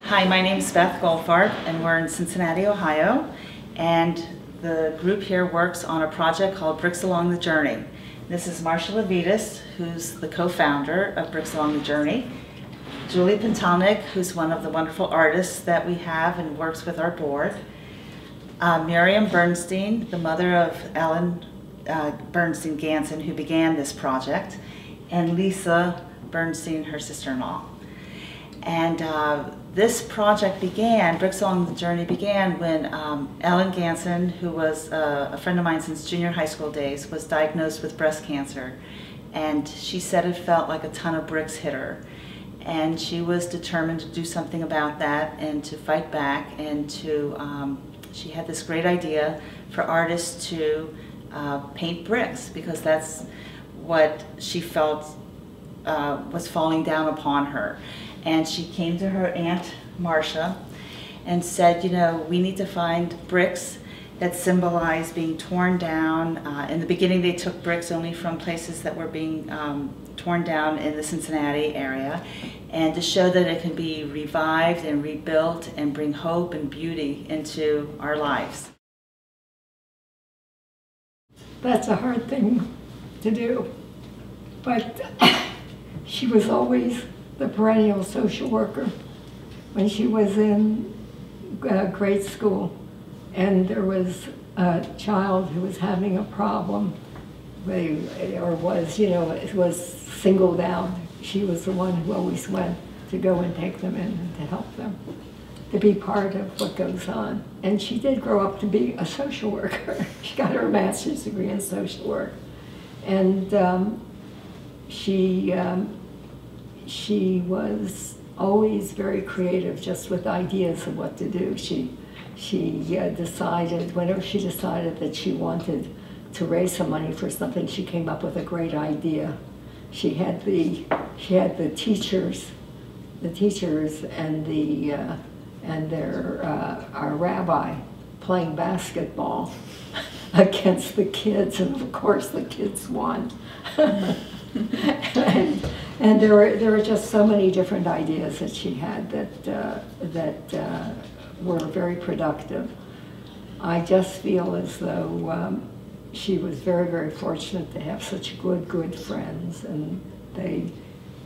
Hi, my name is Beth Goldfarb, and we're in Cincinnati, Ohio. And the group here works on a project called Bricks Along the Journey. This is Marsha Levitas, who's the co-founder of Bricks Along the Journey. Julie Pentalnik, who's one of the wonderful artists that we have and works with our board. Miriam Bernstein, the mother of Ellen Bernstein Ganson, who began this project, and Lisa Bernstein, her sister-in-law. And this project began, Bricks Along the Journey began when Ellen Ganson, who was a friend of mine since junior high school days, was diagnosed with breast cancer. And she said it felt like a ton of bricks hit her. And she was determined to do something about that and to fight back, and to, she had this great idea for artists to paint bricks, because that's what she felt was falling down upon her. And she came to her Aunt Marsha and said, you know, we need to find bricks that symbolize being torn down. In the beginning they took bricks only from places that were being torn down in the Cincinnati area, and to show that it can be revived and rebuilt and bring hope and beauty into our lives. That's a hard thing to do, but she was always the perennial social worker. When she was in grade school and there was a child who was having a problem, was singled out, she was the one who always went to go and take them in and to help them, to be part of what goes on. And she did grow up to be a social worker. She got her master's degree in social work. And she was always very creative, just with ideas of what to do. She decided, whenever she decided that she wanted to raise some money for something, she came up with a great idea. She had the teachers and our rabbi playing basketball against the kids, and of course the kids won. And there were just so many different ideas that she had that were very productive. I just feel as though she was very, very fortunate to have such good friends, and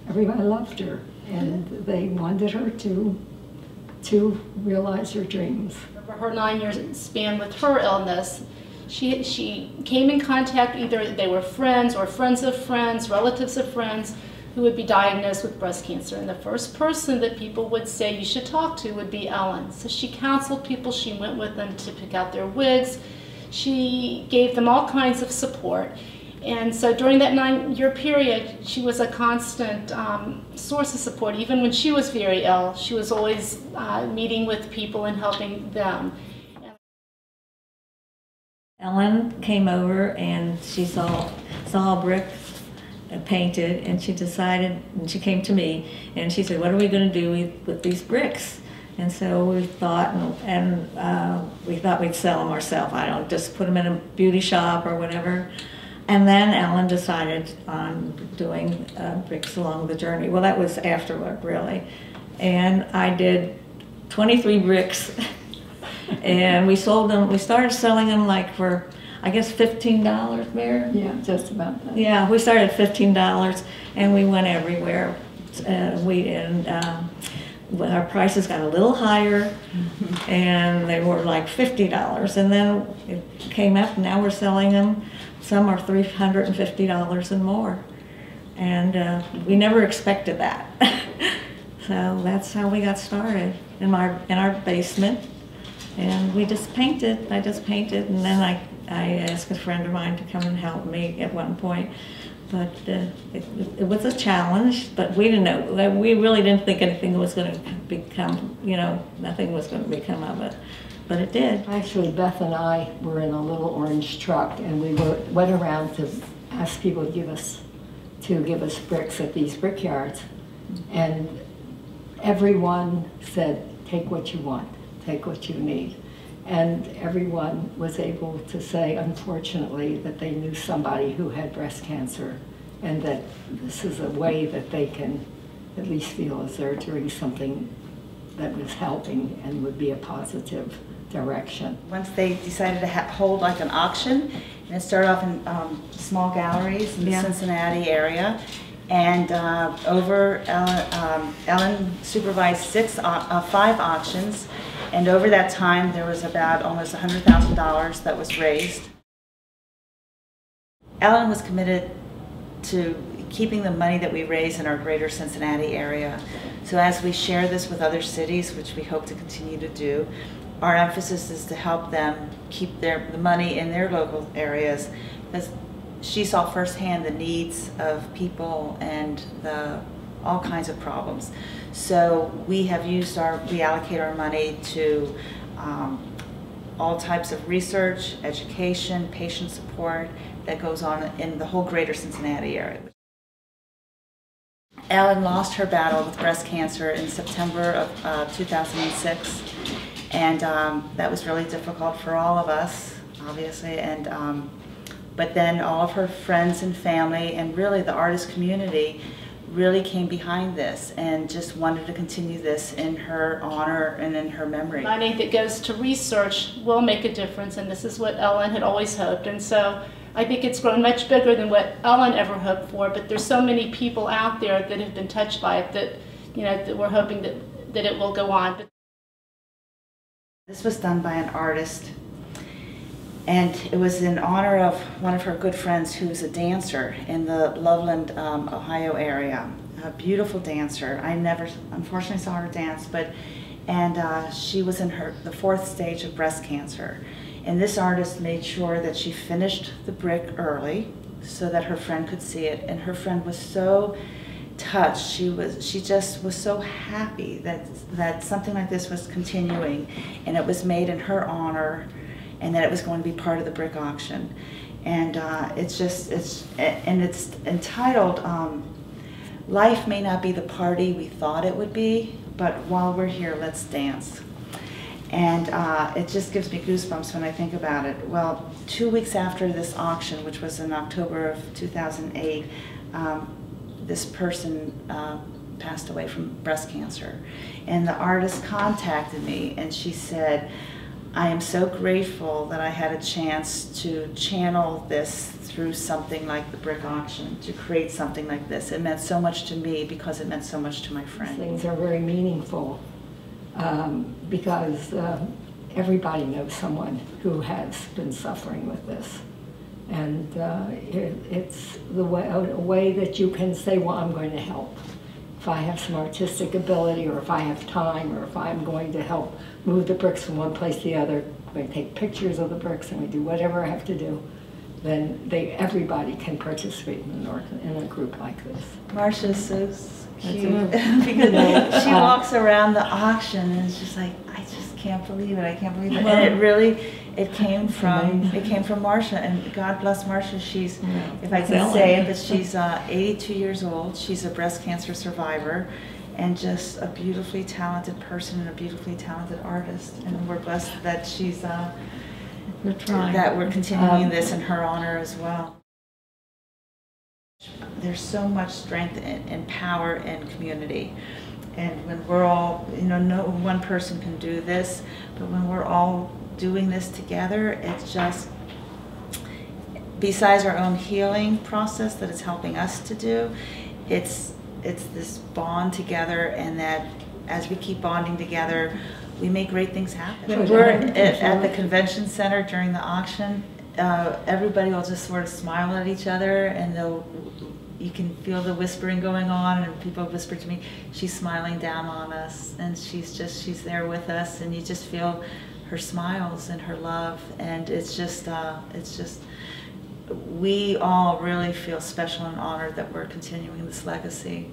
everybody loved her, and they wanted her to realize her dreams. For her 9-year span with her illness, she came in contact, either they were friends or friends of friends, relatives of friends, who would be diagnosed with breast cancer. And the first person that people would say you should talk to would be Ellen. So she counseled people, she went with them to pick out their wigs, she gave them all kinds of support. And so during that 9-year period, she was a constant source of support. Even when she was very ill, she was always meeting with people and helping them. Ellen came over and she saw bricks painted, and she decided, and she came to me and she said, what are we going to do with these bricks? And so we thought, we thought we'd sell them ourselves. I don't just put them in a beauty shop or whatever. And then Ellen decided on doing Bricks Along the Journey. Well, that was afterward, really. And I did 23 bricks, and we sold them. We started selling them like for, I guess, $15, Mary? Yeah, just about that. Yeah, we started at $15, and we went everywhere. Our prices got a little higher, and they were like $50. And then it came up, and now we're selling them. Some are $350 and more. And we never expected that. So that's how we got started, in our basement. And we just painted. I just painted, and then I asked a friend of mine to come and help me at one point. But it was a challenge, but we didn't know. We really didn't think anything was going to become, nothing was going to become of it. But it did. Actually, Beth and I were in a little orange truck, and we went around to ask people to give us bricks at these brickyards. And everyone said, take what you want, take what you need. And everyone was able to say, unfortunately, that they knew somebody who had breast cancer, and that this is a way that they can at least feel as they're doing something that was helping and would be a positive direction. Once they decided to hold like an auction, and it started off in small galleries in the Yeah. Cincinnati area, and Ellen supervised 5 auctions, and over that time there was about almost $100,000 that was raised. Ellen was committed to keeping the money that we raise in our greater Cincinnati area. So as we share this with other cities, which we hope to continue to do, our emphasis is to help them keep the money in their local areas, because she saw firsthand the needs of people and all kinds of problems. So we allocate our money to all types of research, education, patient support that goes on in the whole greater Cincinnati area. Ellen lost her battle with breast cancer in September of 2006, and that was really difficult for all of us, obviously. And but then all of her friends and family, and really the artist community, really came behind this and just wanted to continue this in her honor and in her memory. Money that goes to research will make a difference, and this is what Ellen had always hoped. And so I think it's grown much bigger than what Ellen ever hoped for, but there's so many people out there that have been touched by it that, that we're hoping that it will go on. This was done by an artist, and it was in honor of one of her good friends who's a dancer in the Loveland, Ohio area. A beautiful dancer. I never, unfortunately, saw her dance, and she was in the 4th stage of breast cancer. And this artist made sure that she finished the brick early so that her friend could see it. And her friend was so touched. She just was so happy that something like this was continuing, and it was made in her honor, and that it was going to be part of the brick auction. And it's entitled "Life May Not Be the Party We Thought It Would Be, but While We're Here, Let's Dance." And it just gives me goosebumps when I think about it. Well, 2 weeks after this auction, which was in October of 2008, this person passed away from breast cancer. And the artist contacted me, and she said, "I am so grateful that I had a chance to channel this through something like the brick auction, to create something like this. It meant so much to me because it meant so much to my friend." Things are very meaningful because everybody knows someone who has been suffering with this. And it's a way that you can say, well, I'm going to help. If I have some artistic ability, or if I have time, or if I'm going to help move the bricks from one place to the other, we take pictures of the bricks and we do whatever I have to do, then everybody can participate in a group like this. Marcia's so cute because she walks around the auction and it's just like, I just can't believe it. I can't believe it. And it came from Marcia, and God bless Marcia. She's, if I can say it, but she's 82 years old. She's a breast cancer survivor, and just a beautifully talented person and a beautifully talented artist. And we're blessed that she's that we're continuing this in her honor as well. There's so much strength and power in community. And when we're all, no one person can do this, but when we're all doing this together, it's just, besides our own healing process that it's helping us to do, it's this bond together, and that as we keep bonding together, we make great things happen. When we're at the convention center during the auction, everybody will just sort of smile at each other, and you can feel the whispering going on, and people whisper to me, she's smiling down on us, and she's there with us, and you just feel her smiles and her love, and it's just we all really feel special and honored that we're continuing this legacy.